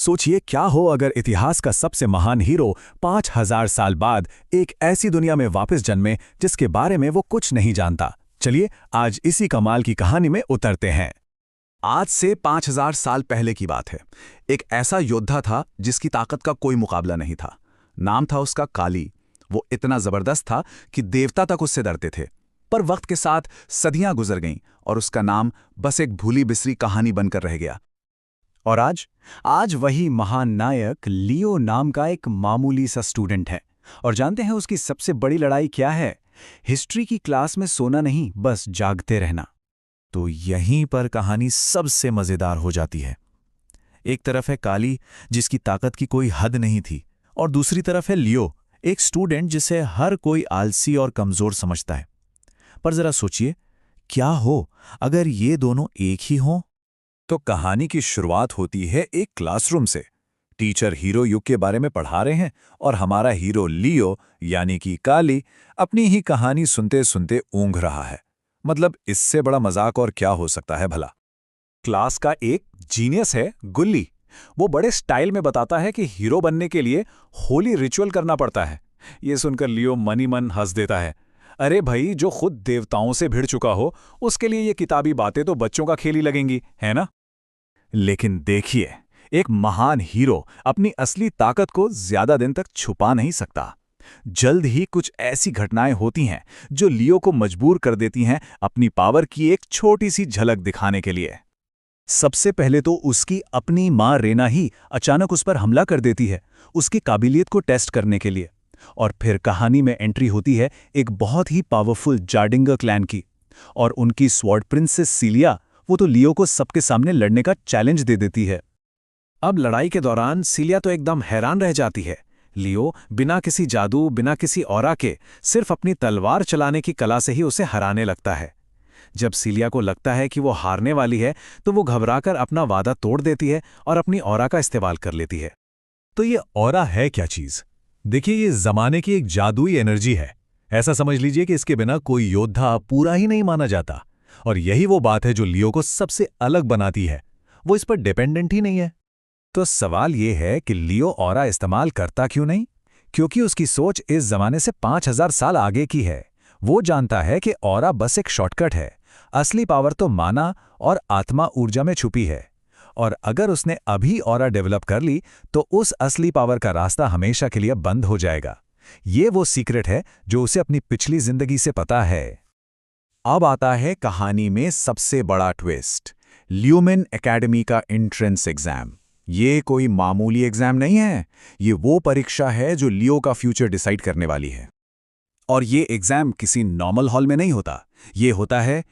सोचिए क्या हो अगर इतिहास का सबसे महान हीरो 5000 साल बाद एक ऐसी दुनिया में वापस जन्मे जिसके बारे में वो कुछ नहीं जानता। चलिए आज इसी कमाल की कहानी में उतरते हैं। आज से 5000 साल पहले की बात है। एक ऐसा योद्धा था जिसकी ताकत का कोई मुकाबला नहीं था। नाम था उसका काली। वो इतना जबरदस्त था कि देवता तक उससे डरते थे। पर वक्त के साथ सदियां गुजर गईं और उसका नाम बस एक भूली बिसरी कहानी बनकर रह गया। और आज वही महान नायक लियो नाम का एक मामूली सा स्टूडेंट है। और जानते हैं उसकी सबसे बड़ी लड़ाई क्या है? हिस्ट्री की क्लास में सोना नहीं, बस जागते रहना। तो यहीं पर कहानी सबसे मजेदार हो जाती है। एक तरफ है काली जिसकी ताकत की कोई हद नहीं थी, और दूसरी तरफ है लियो, एक स्टूडेंट जिसे हर कोई आलसी और कमजोर समझता है। पर जरा सोचिए, क्या हो अगर ये दोनों एक ही हों? तो कहानी की शुरुआत होती है एक क्लासरूम से। टीचर हीरो युग के बारे में पढ़ा रहे हैं और हमारा हीरो लियो यानी कि काली अपनी ही कहानी सुनते सुनते ऊँघ रहा है। मतलब इससे बड़ा मजाक और क्या हो सकता है भला। क्लास का एक जीनियस है गुल्ली। वो बड़े स्टाइल में बताता है कि हीरो बनने के लिए होली रिचुअल करना पड़ता है। ये सुनकर लियो मन ही मन हंस देता है। अरे भाई, जो खुद देवताओं से भिड़ चुका हो उसके लिए ये किताबी बातें तो बच्चों का खेल ही लगेंगी, है ना? लेकिन देखिए, एक महान हीरो अपनी असली ताकत को ज्यादा दिन तक छुपा नहीं सकता। जल्द ही कुछ ऐसी घटनाएं होती हैं जो लियो को मजबूर कर देती हैं अपनी पावर की एक छोटी सी झलक दिखाने के लिए। सबसे पहले तो उसकी अपनी मां रेना ही अचानक उस पर हमला कर देती है, उसकी काबिलियत को टेस्ट करने के लिए। और फिर कहानी में एंट्री होती है एक बहुत ही पावरफुल जार्डिंगर क्लैन की, और उनकी स्वॉर्ड प्रिंसेस सीलिया, वो तो लियो को सबके सामने लड़ने का चैलेंज दे देती है। अब लड़ाई के दौरान सीलिया तो एकदम हैरान रह जाती है। लियो बिना किसी जादू, बिना किसी औरा के सिर्फ अपनी तलवार चलाने की कला से ही उसे हराने लगता है। जब सीलिया को लगता है कि वो हारने वाली है तो वो घबराकर अपना वादा तोड़ देती है और अपनी औरा का इस्तेमाल कर लेती है। तो ये औरा है क्या चीज? देखिए, ये जमाने की एक जादुई एनर्जी है। ऐसा समझ लीजिए कि इसके बिना कोई योद्धा पूरा ही नहीं माना जाता। और यही वो बात है जो लियो को सबसे अलग बनाती है। वो इस पर डिपेंडेंट ही नहीं है। तो सवाल ये है कि लियो ऑरा इस्तेमाल करता क्यों नहीं? क्योंकि उसकी सोच इस जमाने से 5000 साल आगे की है। वो जानता है कि ऑरा बस एक शॉर्टकट है। असली पावर तो माना और आत्मा ऊर्जा में छुपी है। और अगर उसने अभी ऑरा डेवलप कर ली तो उस असली पावर का रास्ता हमेशा के लिए बंद हो जाएगा। ये वो सीक्रेट है जो उसे अपनी पिछली जिंदगी से पता है। अब आता है कहानी में सबसे बड़ा ट्विस्ट, ल्यूमेन एकेडमी का एंट्रेंस एग्जाम। ये कोई मामूली एग्जाम नहीं है, ये वो परीक्षा है जो लियो का फ्यूचर डिसाइड करने वाली है। और ये एग्जाम किसी नॉर्मल हॉल में नहीं होता, ये होता है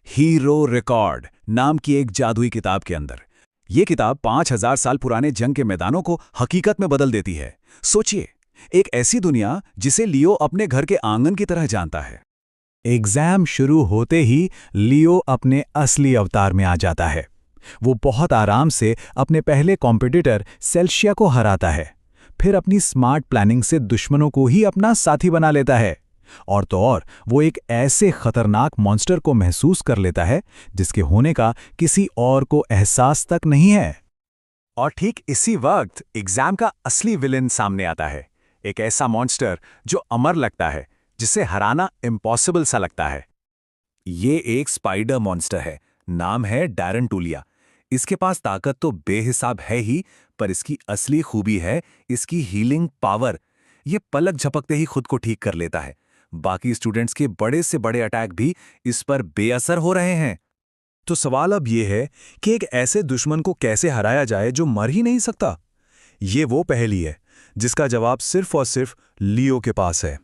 हीरो रिकॉर्ड नाम की एक जादुई किताब के अंदर। ये किताब 5000 साल पुराने जंग के मैदानों को हकीकत में बदल देती है। सोचिए, एक ऐसी दुनिया जिसे लियो अपने घर के आंगन की तरह जानता है। एग्जाम शुरू होते ही लियो अपने असली अवतार में आ जाता है। वो बहुत आराम से अपने पहले कॉम्पिटिटर सेल्शिया को हराता है, फिर अपनी स्मार्ट प्लानिंग से दुश्मनों को ही अपना साथी बना लेता है। और तो और वो एक ऐसे खतरनाक मॉन्स्टर को महसूस कर लेता है जिसके होने का किसी और को एहसास तक नहीं है। और ठीक इसी वक्त एग्जाम का असली विलेन सामने आता है, एक ऐसा मॉन्स्टर जो अमर लगता है, जिसे हराना इम्पॉसिबल सा लगता है। ये एक स्पाइडर मॉन्स्टर है, नाम है डैरेंटुलिया। इसके पास ताकत तो बेहिसाब है ही, पर इसकी असली खूबी है इसकी हीलिंग पावर। ये पलक झपकते ही खुद को ठीक कर लेता है। बाकी स्टूडेंट्स के बड़े से बड़े अटैक भी इस पर बेअसर हो रहे हैं। तो सवाल अब ये है कि एक ऐसे दुश्मन को कैसे हराया जाए जो मर ही नहीं सकता? ये वो पहेली है जिसका जवाब सिर्फ और सिर्फ लियो के पास है।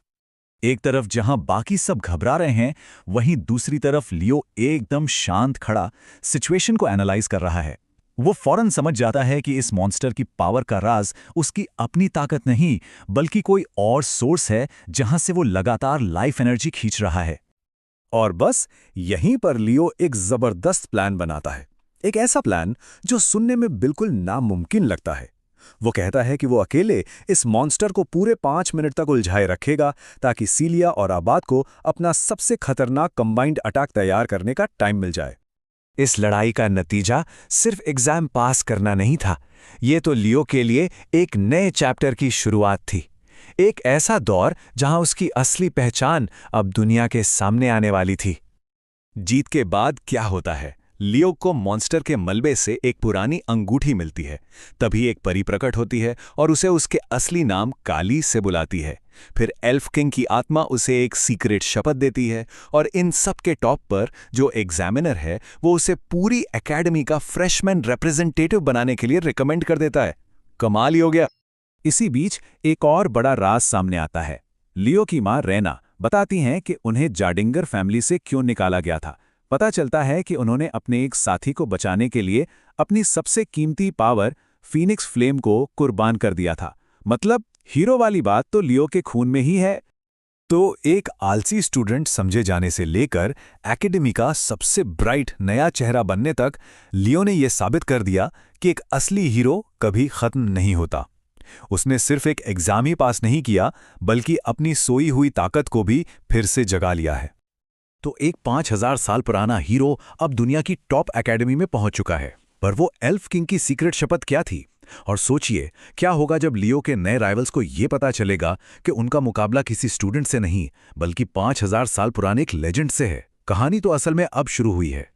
एक तरफ जहां बाकी सब घबरा रहे हैं, वहीं दूसरी तरफ लियो एकदम शांत खड़ा सिचुएशन को एनालाइज कर रहा है। वो फौरन समझ जाता है कि इस मॉन्स्टर की पावर का राज उसकी अपनी ताकत नहीं, बल्कि कोई और सोर्स है जहां से वो लगातार लाइफ एनर्जी खींच रहा है। और बस यहीं पर लियो एक जबरदस्त प्लान बनाता है, एक ऐसा प्लान जो सुनने में बिल्कुल नामुमकिन लगता है। वो कहता है कि वो अकेले इस मॉन्स्टर को पूरे 5 मिनट तक उलझाए रखेगा ताकि सीलिया और आबाद को अपना सबसे खतरनाक कंबाइंड अटैक तैयार करने का टाइम मिल जाए। इस लड़ाई का नतीजा सिर्फ एग्जाम पास करना नहीं था, ये तो लियो के लिए एक नए चैप्टर की शुरुआत थी। एक ऐसा दौर जहां उसकी असली पहचान अब दुनिया के सामने आने वाली थी। जीत के बाद क्या होता है? लियो को मॉन्स्टर के मलबे से एक पुरानी अंगूठी मिलती है। तभी एक परी प्रकट होती है और उसे उसके असली नाम काली से बुलाती है। फिर एल्फ किंग की आत्मा उसे एक सीक्रेट शपथ देती है और इन सब के टॉप पर जो एग्जामिनर है वो उसे पूरी एकेडमी का फ्रेशमैन रिप्रेजेंटेटिव बनाने के लिए रिकमेंड कर देता है। कमाल ही हो गया। इसी बीच एक और बड़ा राज सामने आता है। लियो की मां रेना बताती हैं कि उन्हें जाडिंगर फैमिली से क्यों निकाला गया था। पता चलता है कि उन्होंने अपने एक साथी को बचाने के लिए अपनी सबसे कीमती पावर फीनिक्स फ्लेम को कुर्बान कर दिया था। मतलब हीरो वाली बात तो लियो के खून में ही है। तो एक आलसी स्टूडेंट समझे जाने से लेकर एकेडमी का सबसे ब्राइट नया चेहरा बनने तक लियो ने यह साबित कर दिया कि एक असली हीरो कभी खत्म नहीं होता। उसने सिर्फ एक एग्जाम ही पास नहीं किया, बल्कि अपनी सोई हुई ताकत को भी फिर से जगा लिया है। तो एक 5000 साल पुराना हीरो अब दुनिया की टॉप एकेडमी में पहुंच चुका है। पर वो एल्फ किंग की सीक्रेट शपथ क्या थी? और सोचिए क्या होगा जब लियो के नए राइवल्स को यह पता चलेगा कि उनका मुकाबला किसी स्टूडेंट से नहीं, बल्कि 5000 साल पुराने एक लेजेंड से है। कहानी तो असल में अब शुरू हुई है।